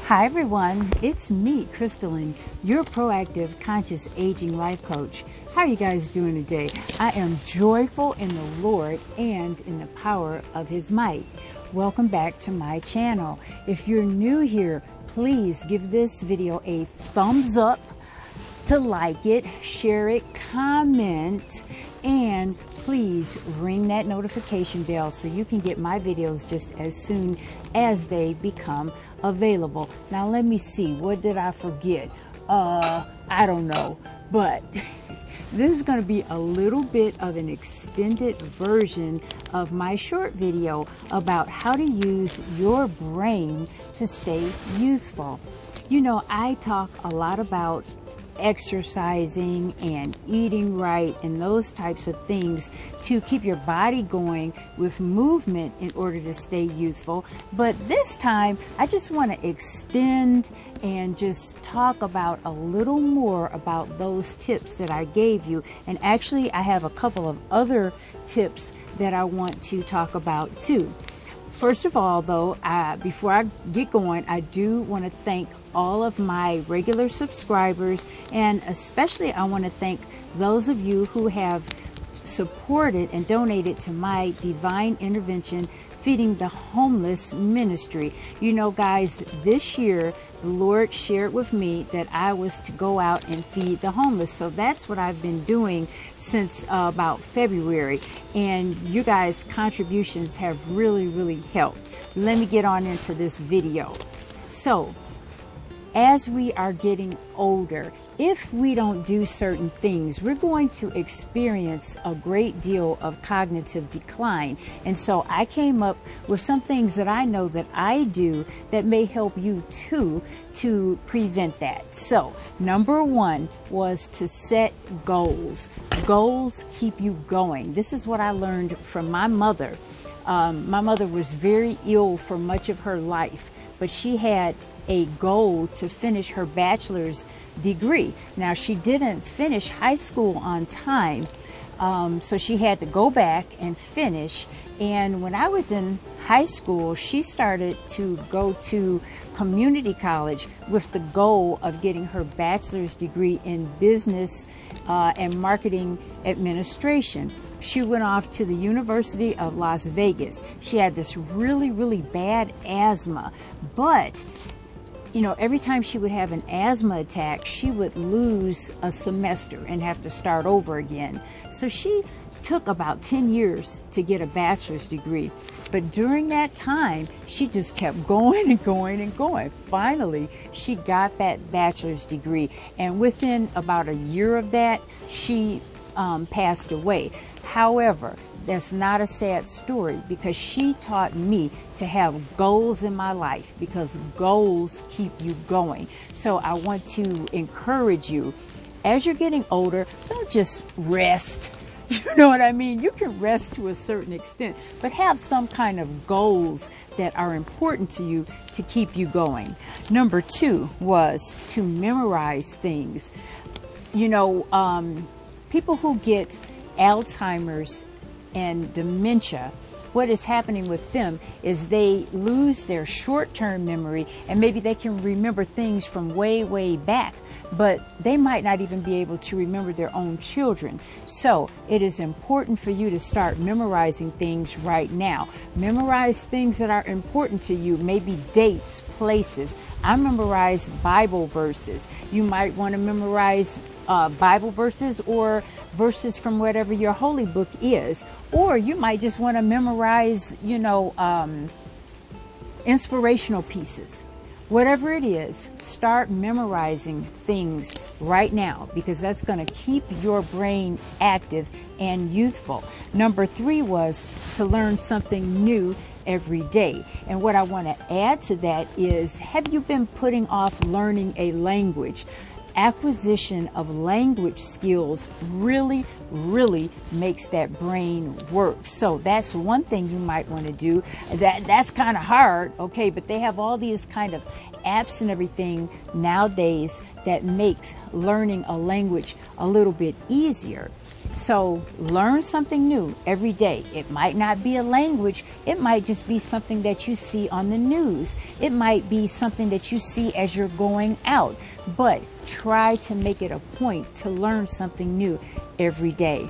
Hi everyone, it's me, Crystalline, your proactive conscious aging life coach. How are you guys doing today? I am joyful in the Lord and in the power of His might. Welcome back to my channel. If you're new here, please give this video a thumbs up, to like it, share it, comment, and please ring that notification bell so you can get my videos just as soon as they become available. Now let me see, what did I forget? I don't know, but this is going to be a little bit of an extended version of my short video about how to use your brain to stay youthful. You know, I talk a lot about exercising and eating right and those types of things to keep your body going with movement in order to stay youthful. But this time I just want to extend and just talk about a little more about those tips that I gave you. And actually I have a couple of other tips that I want to talk about too. First of all, though, before I get going, I do want to thank all of my regular subscribers, and especially I want to thank those of you who have supported and donated to my Divine Intervention Feeding the Homeless ministry. You know, guys, this year the Lord shared with me that I was to go out and feed the homeless. So that's what I've been doing since about February. And you guys' contributions have really helped. Let me get on into this video. So, as we are getting older, if we don't do certain things, we're going to experience a great deal of cognitive decline. And so I came up with some things that I know that I do that may help you too to prevent that. So number one was to set goals. Goals keep you going. This is what I learned from my mother. My mother was very ill for much of her life, but she had a goal to finish her bachelor's degree. Now, she didn't finish high school on time, so she had to go back and finish. And when I was in high school, she started to go to community college with the goal of getting her bachelor's degree in business and marketing administration. She went off to the University of Las Vegas. She had this really bad asthma, but you know, every time she would have an asthma attack, she would lose a semester and have to start over again. So she took about 10 years to get a bachelor's degree. But during that time, she just kept going and going and going. Finally, she got that bachelor's degree. And within about a year of that, she passed away. However, that's not a sad story, because she taught me to have goals in my life, because goals keep you going. So I want to encourage you, as you're getting older, don't just rest. You know what I mean? You can rest to a certain extent, but have some kind of goals that are important to you to keep you going. Number two was to memorize things. You know, people who get Alzheimer's and dementia, what is happening with them is they lose their short-term memory, and maybe they can remember things from way back, but they might not even be able to remember their own children. So it is important for you to start memorizing things right now. Memorize things that are important to you, maybe dates, places. I memorize Bible verses. You might want to memorize Bible verses or verses from whatever your holy book is, or you might just want to memorize, you know, inspirational pieces. Whatever it is, start memorizing things right now, because that's going to keep your brain active and youthful. Number three was to learn something new every day. And what I want to add to that is, have you been putting off learning a language? Acquisition of language skills really makes that brain work. So that's one thing you might want to do. That's kind of hard, okay, but they have all these kind of apps and everything nowadays that makes learning a language a little bit easier. So learn something new every day. It might not be a language. It might just be something that you see on the news. It might be something that you see as you're going out. But try to make it a point to learn something new every day.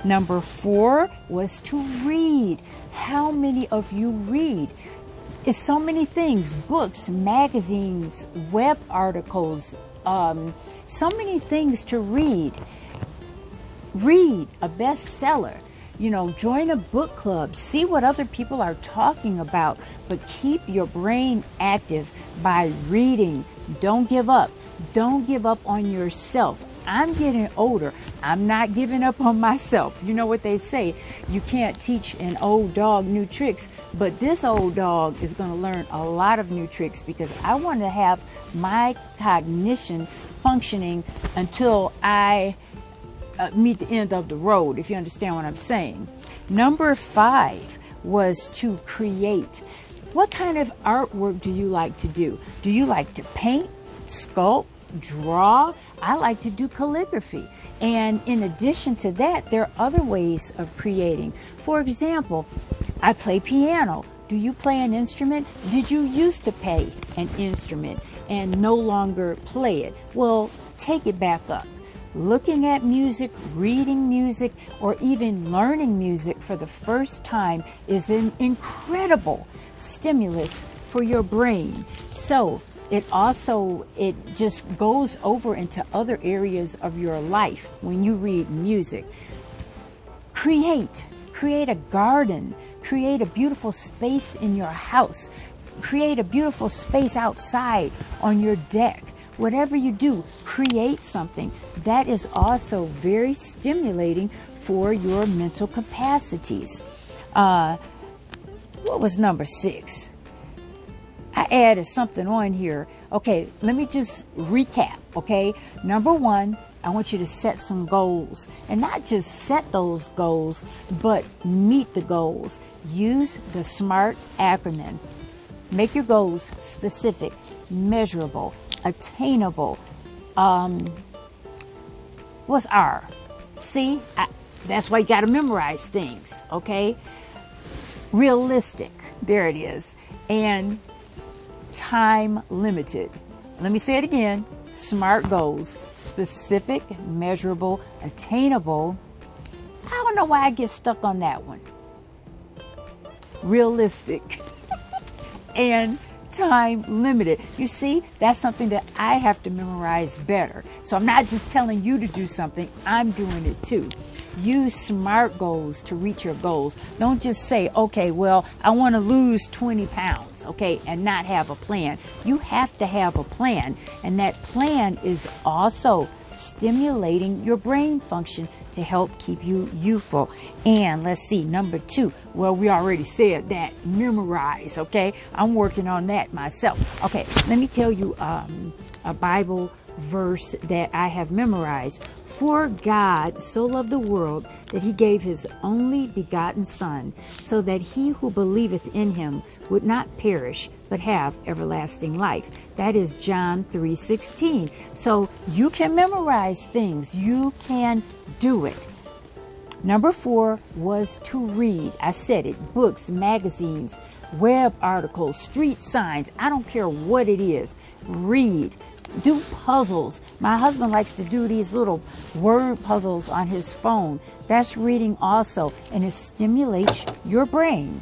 Number 4 was to read. How many of you read? It's so many things: books, magazines, web articles, so many things to read. Read a bestseller, join a book club, see what other people are talking about, but keep your brain active by reading. Don't give up. Don't give up on yourself. I'm getting older. I'm not giving up on myself. You know what they say, you can't teach an old dog new tricks, but this old dog is going to learn a lot of new tricks, because I want to have my cognition functioning until I meet the end of the road, if you understand what I'm saying. Number 5 was to create. What kind of artwork do you like to do? Do you like to paint, sculpt, draw? I like to do calligraphy. And in addition to that, there are other ways of creating. For example, I play piano. Do you play an instrument? Did you used to play an instrument and no longer play it? Well, take it back up. Looking at music, reading music, or even learning music for the first time is an incredible stimulus for your brain. So it just goes over into other areas of your life when you read music. Create a garden, create a beautiful space in your house, create a beautiful space outside on your deck. Whatever you do, create something. That is also very stimulating for your mental capacities. What was number 6? I added something on here. Okay, let me just recap, okay? Number 1, I want you to set some goals. And not just set those goals, but meet the goals. Use the SMART acronym. Make your goals specific, measurable, attainable. What's R? See, that's why you got to memorize things, okay? Realistic, there it is. And time limited. Let me say it again. SMART goals: specific, measurable, attainable. I don't know why I get stuck on that one. Realistic and time limited. You see, that's something that I have to memorize better. So I'm not just telling you to do something, I'm doing it too. Use SMART goals to reach your goals. Don't just say, okay, well, I want to lose 20 pounds, okay, and not have a plan. You have to have a plan, and that plan is also stimulating your brain function to help keep you youthful. And let's see, number 2. Well, we already said that. Memorize, okay? I'm working on that myself. Okay, let me tell you a Bible verse that I have memorized. For God so loved the world that he gave his only begotten Son, so that he who believeth in him would not perish, but have everlasting life. That is John 3:16. So you can memorize things. You can do it. Number 4 was to read. I said it. Books, magazines, web articles, street signs. I don't care what it is. Read. Do puzzles. My husband likes to do these little word puzzles on his phone. That's reading also, and it stimulates your brain.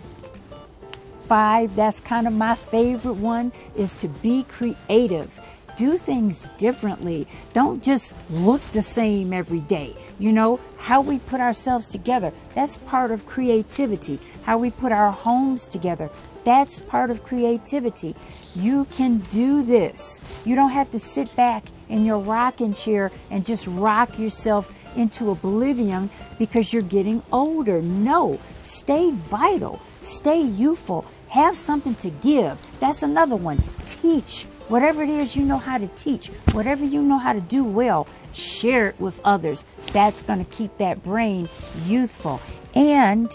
5, that's kind of my favorite one, is to be creative. Do things differently. Don't just look the same every day. You know, how we put ourselves together, that's part of creativity. How we put our homes together, that's part of creativity. You can do this. You don't have to sit back in your rocking chair and just rock yourself into oblivion because you're getting older. No, stay vital, stay youthful, have something to give. That's another one. Teach. Whatever it is you know how to teach, whatever you know how to do well, share it with others. That's going to keep that brain youthful. And,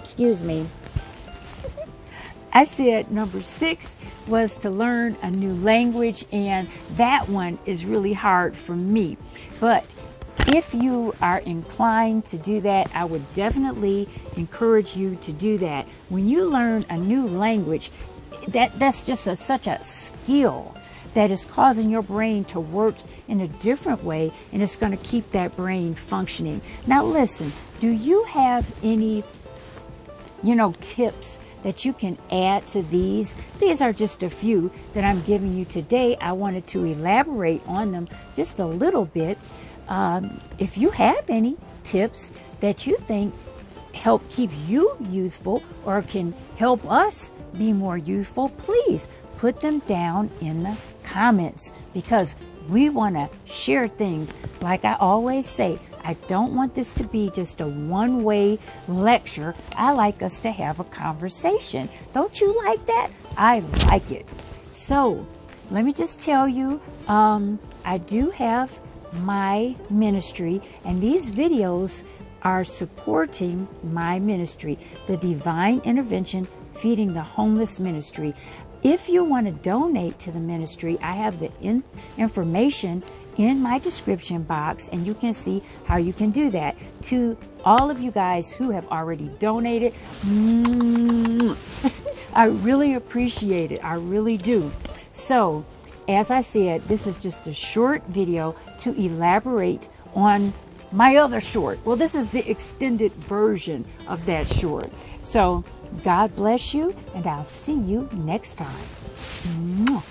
excuse me, I said number 6 was to learn a new language, and that one is really hard for me. But if you are inclined to do that, I would definitely encourage you to do that. When you learn a new language, that's just such a skill that is causing your brain to work in a different way, and it's going to keep that brain functioning. Now listen, do you have any, tips that you can add to these? These are just a few that I'm giving you today. I wanted to elaborate on them just a little bit. If you have any tips that you think help keep you youthful or can help us be more youthful, please put them down in the comments, because we want to share things. Like I always say, I don't want this to be just a one-way lecture. I like us to have a conversation. Don't you like that? I like it. So let me just tell you, I do have my ministry, and these videos are supporting my ministry, the Divine Intervention Feeding the Homeless Ministry. If you want to donate to the ministry, I have the information in my description box, and you can see how you can do that. To all of you guys who have already donated, I really appreciate it. I really do. So, as I said, this is just a short video to elaborate on my other short. Well, this is the extended version of that short. So, God bless you, and I'll see you next time.